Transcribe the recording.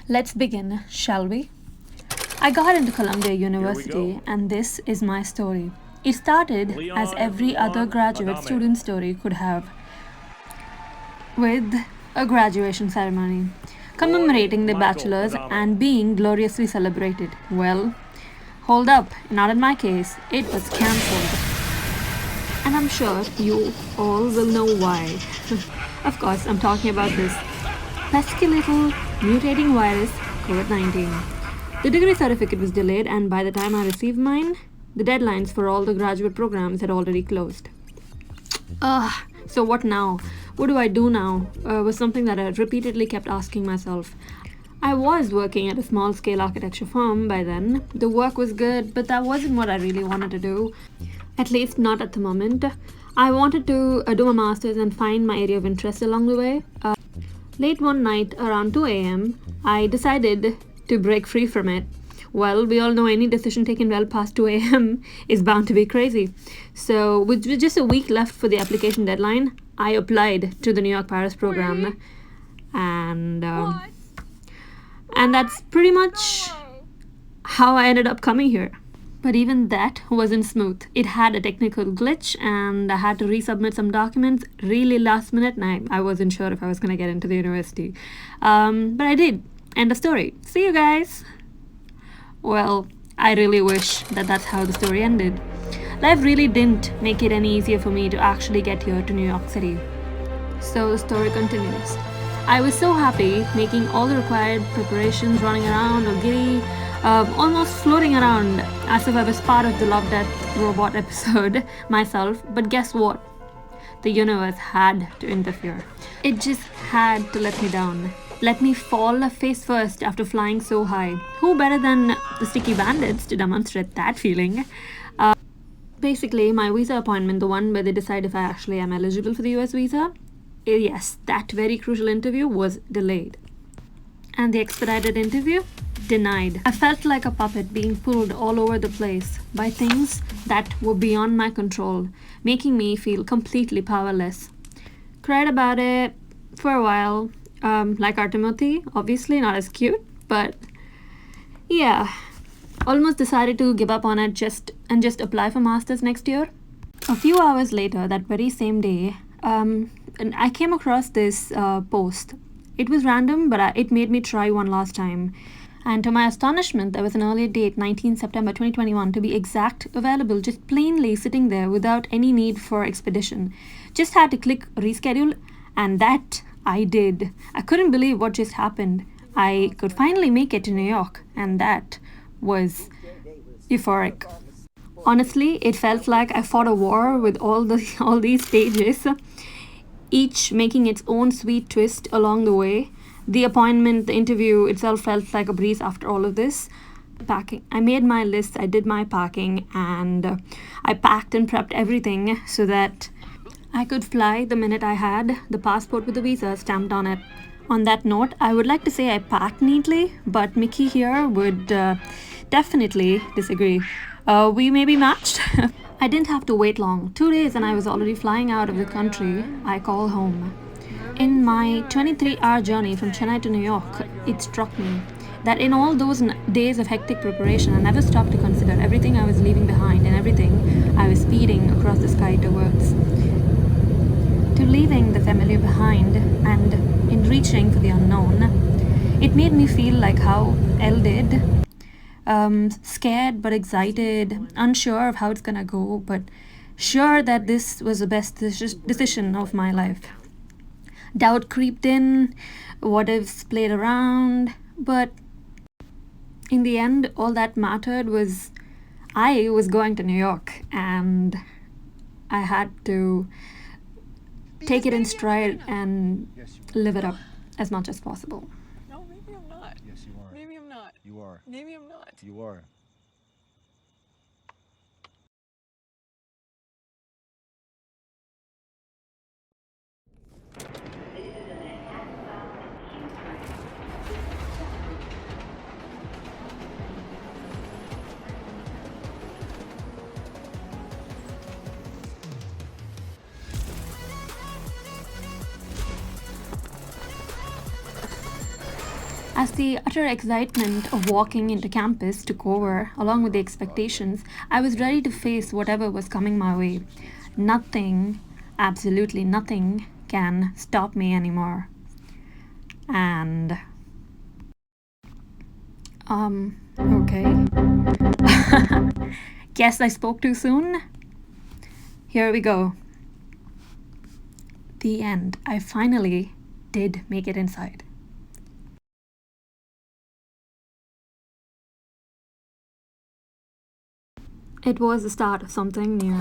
Let's begin, shall we? I got into Columbia University, and this is my story. It started as every other graduate student story could have, with a graduation ceremony, commemorating the bachelors and being gloriously celebrated. Well, hold up, not in my case, it was cancelled. And I'm sure you all will know why. Of course, I'm talking about this pesky little mutating virus, COVID-19. The degree certificate was delayed, and by the time I received mine, the deadlines for all the graduate programs had already closed. So what now? What do I do now? Was something that I repeatedly kept asking myself. I was working at a small scale architecture firm by then. The work was good, but that wasn't what I really wanted to do. At least not at the moment. I wanted to do a master's and find my area of interest along the way. Late one night around 2 a.m., I decided to break free from it. Well, we all know any decision taken well past 2 a.m. is bound to be crazy. So, with just a week left for the application deadline, I applied to the New York Paris program. And that's pretty much how I ended up coming here. But even that wasn't smooth. It had a technical glitch, and I had to resubmit some documents really last minute, and I wasn't sure if I was going to get into the university. But I did. End of story. See you guys! Well, I really wish that that's how the story ended. Life really didn't make it any easier for me to actually get here to New York City. So the story continues. I was so happy, making all the required preparations, running around all giddy, almost floating around as if I was part of the Love Death Robot episode myself. But guess what? The universe had to interfere. It just had to let me down. Let me fall face first after flying so high. Who better than the Sticky Bandits to demonstrate that feeling? Basically, my visa appointment, the one where they decide if I actually am eligible for the US visa, yes, that very crucial interview was delayed. And the expedited interview? Denied. I felt like a puppet being pulled all over the place by things that were beyond my control, making me feel completely powerless. Cried about it for a while, like our Timothy, obviously not as cute, but yeah, almost decided to give up on it just apply for masters next year. A few hours later, that very same day, and I came across this post. It was random, but it made me try one last time. And to my astonishment, there was an early date, 19 September 2021, to be exact, available, just plainly sitting there without any need for expedition. Just had to click reschedule, and that I did. I couldn't believe what just happened. I could finally make it to New York, and that was euphoric. Honestly, it felt like I fought a war with all these stages, each making its own sweet twist along the way. The appointment, the interview itself felt like a breeze after all of this. Packing. I made my list, I did my packing, and I packed and prepped everything so that I could fly the minute I had the passport with the visa stamped on it. On that note, I would like to say I packed neatly, but Mickey here would definitely disagree. We may be matched. I didn't have to wait long. 2 days and I was already flying out of the country I call home. In my 23-hour journey from Chennai to New York, it struck me that in all those days of hectic preparation, I never stopped to consider everything I was leaving behind and everything I was speeding across the sky towards. To leaving the familiar behind and in reaching for the unknown, it made me feel like how Elle did. Scared but excited, unsure of how it's gonna go, but sure that this was the best decision of my life. Doubt creeped in, what ifs played around, but in the end, all that mattered was I was going to New York, and I had to take it in stride and live it up as much as possible. No, maybe I'm not. Yes, you are. Maybe I'm not. You are. Maybe I'm not. You are. As the utter excitement of walking into campus took over, along with the expectations, I was ready to face whatever was coming my way. Nothing, absolutely nothing, can stop me anymore. And, okay. Guess I spoke too soon? Here we go. The end. I finally did make it inside. It was the start of something new.